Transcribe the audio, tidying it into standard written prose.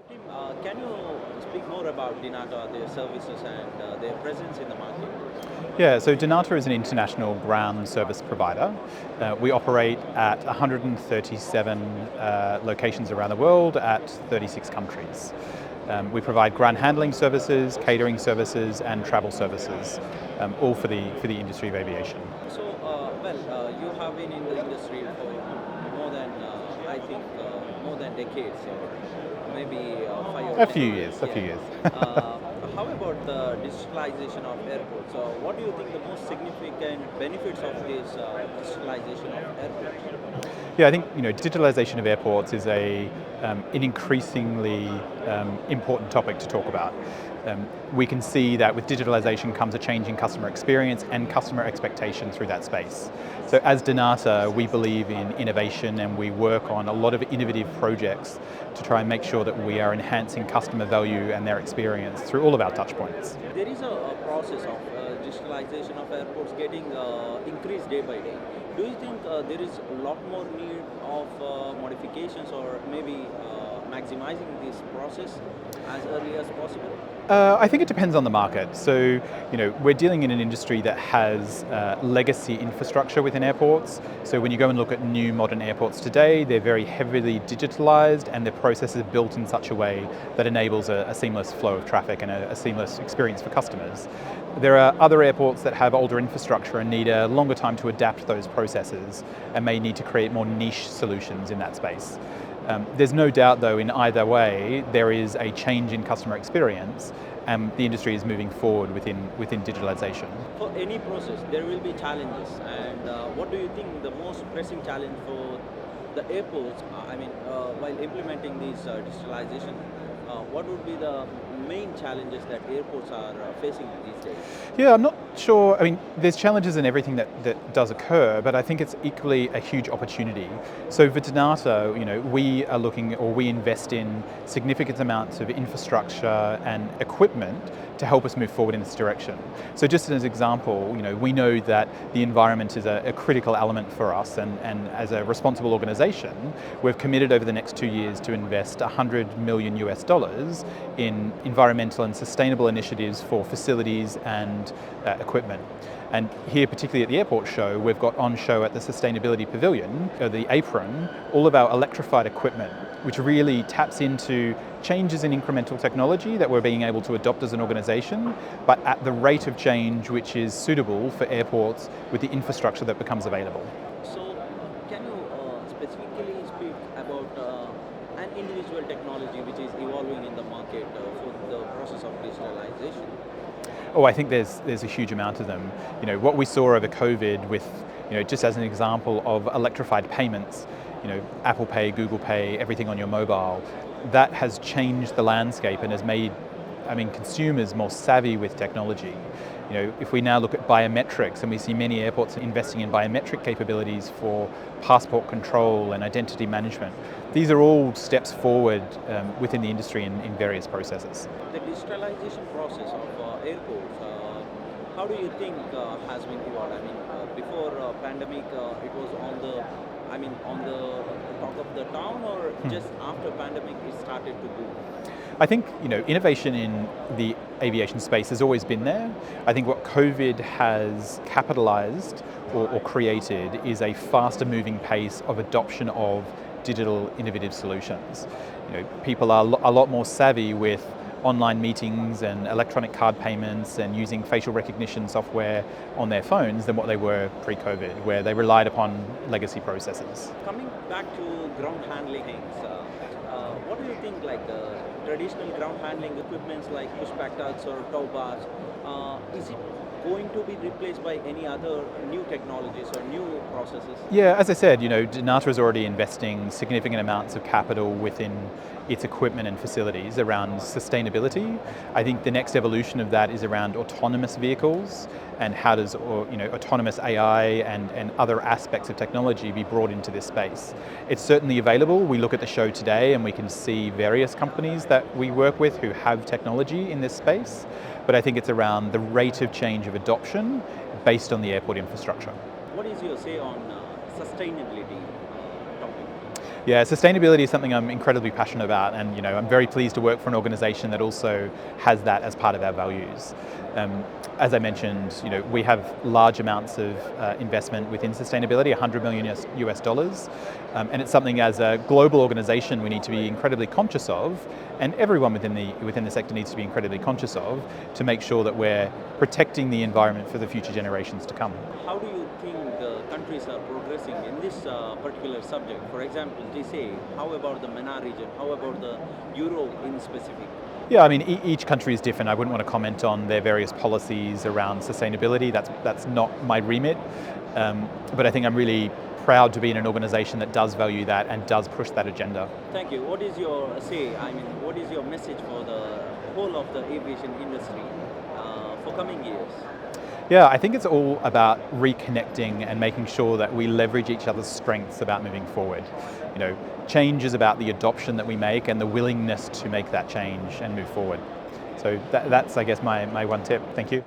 Tim, can you speak more about Dnata, their services and their presence in the market? Yeah, so Dnata is an international ground service provider. We operate at 137 locations around the world at 36 countries. We provide ground handling services, catering services, and travel services, all for the industry of aviation. So, you have been in the industry for more than, I think, more than decades, or maybe 5 or 10 years. A few Yeah. years. Uh, how about the digitalization of airports? What do you think the most significant benefits of this digitalization of airports? Yeah, I think digitalization of airports is an increasingly important topic to talk about. We can see that with digitalization comes a change in customer experience and customer expectation through that space. So as Dnata, we believe in innovation and we work on a lot of innovative projects to try and make sure that we are enhancing customer value and their experience through all of our touch points. There is a process of digitalization of airports getting increased day by day. Do you think there is a lot more need of modifications or maybe maximizing this process as early as possible? I think it depends on the market. So, we're dealing in an industry that has legacy infrastructure within airports. So when you go and look at new modern airports today, they're very heavily digitalized and their processes are built in such a way that enables a seamless flow of traffic and a seamless experience for customers. There are other airports that have older infrastructure and need a longer time to adapt those processes and may need to create more niche solutions in that space. There's no doubt, though, in either way, there is a change in customer experience and the industry is moving forward within digitalization. For any process, there will be challenges. And what do you think the most pressing challenge for the airports? While implementing this digitalization, what would be the main challenges that airports are facing these days? Yeah, I'm not sure. I mean, there's challenges in everything that does occur, but I think it's equally a huge opportunity. So for Dnata, we are looking, or we invest in significant amounts of infrastructure and equipment to help us move forward in this direction. So just as an example, we know that the environment is a critical element for us, and as a responsible organization, we've committed over the next 2 years to invest $100 million in environmental and sustainable initiatives for facilities and equipment. And here, particularly at the airport show, we've got on show at the Sustainability Pavilion, the apron, all of our electrified equipment, which really taps into changes in incremental technology that we're being able to adopt as an organization, but at the rate of change which is suitable for airports with the infrastructure that becomes available. So, can you specifically speak about an individual technology which is evolving in the market for the process of digitalization? Oh, I think there's a huge amount of them. What we saw over COVID with, just as an example of electrified payments, Apple Pay, Google Pay, everything on your mobile, that has changed the landscape and has made, consumers more savvy with technology. If we now look at biometrics, and we see many airports investing in biometric capabilities for passport control and identity management, these are all steps forward within the industry in various processes. The digitalization process of airports, how do you think has been evolved? Before pandemic, it was on the talk of the town, or just after pandemic, it started to boom? I think innovation in the aviation space has always been there. I think what COVID has capitalized or created is a faster moving pace of adoption of digital innovative solutions. People are a lot more savvy with online meetings and electronic card payments and using facial recognition software on their phones than what they were pre-COVID, where they relied upon legacy processes. Coming back to ground handling things, what do you think, like the traditional ground handling equipments like pushback tugs or tow bars, is it going to be replaced by any other new technologies or new processes? Yeah, as I said, Dnata is already investing significant amounts of capital within its equipment and facilities around sustainability. I think the next evolution of that is around autonomous vehicles and how does autonomous AI and other aspects of technology be brought into this space. It's certainly available. We look at the show today and we can see various companies that we work with who have technology in this space, but I think it's around the rate of change of adoption based on the airport infrastructure. What is your say on sustainability topic? Yeah, sustainability is something I'm incredibly passionate about, and I'm very pleased to work for an organisation that also has that as part of our values. As I mentioned, we have large amounts of investment within sustainability, 100 million US dollars, and it's something as a global organisation we need to be incredibly conscious of, and everyone within the sector needs to be incredibly conscious of, to make sure that we're protecting the environment for the future generations to come. How do you think the countries are progressing in this particular subject? For example, GCA, how about the MENA region? How about the Europe in specific? Yeah, I mean, each country is different. I wouldn't want to comment on their various policies around sustainability. That's not my remit. But I think I'm really proud to be in an organisation that does value that and does push that agenda. Thank you. What is your say? I mean, what is your message for the whole of the aviation industry for coming years? Yeah, I think it's all about reconnecting and making sure that we leverage each other's strengths about moving forward. Change is about the adoption that we make and the willingness to make that change and move forward. So that's, I guess, my one tip. Thank you.